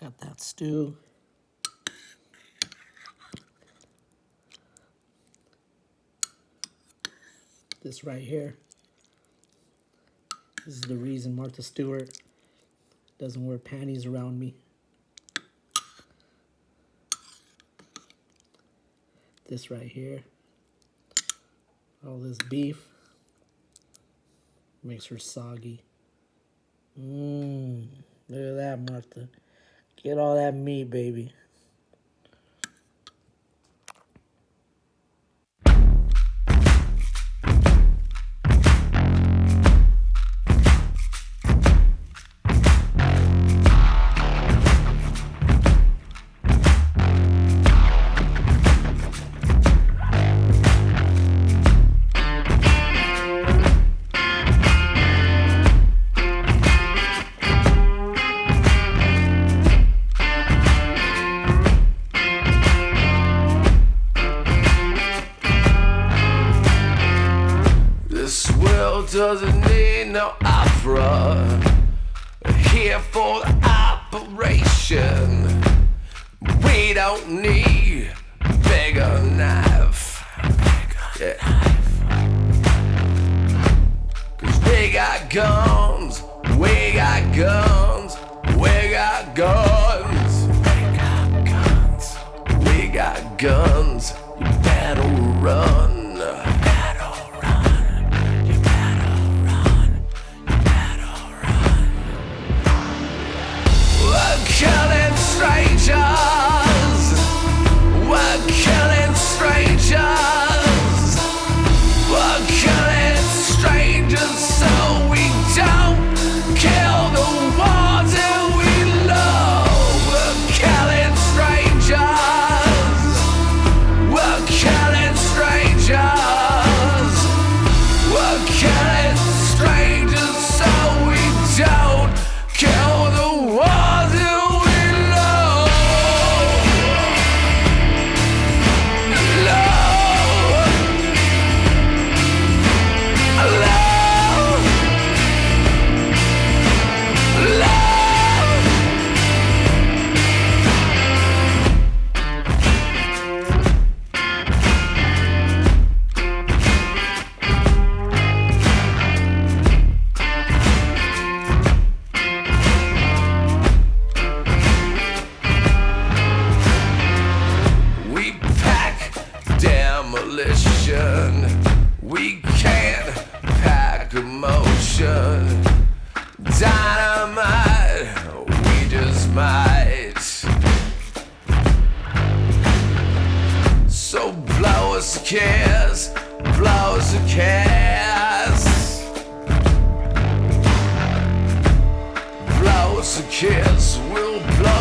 Got that stew. This right here. This is the reason Martha Stewart doesn't wear panties around me. This right here. All this beef makes her soggy. Look at that, Martha. Get all that meat, baby. Doesn't need no opera here for the operation. We don't need bigger knife. Yeah. Cause we got guns, we got guns, we got guns, we got guns, we got guns. You better run. Killing strangers, we're killing strangers, we're killing strangers so we don't kill the ones that we love. We're killing strangers, we're killing strangers, we're killing strangers so we don't kill the ones that we can't pack emotion. Dynamite, we just might. So blow us a kiss, blow us a kiss, blow us a kiss, we'll blow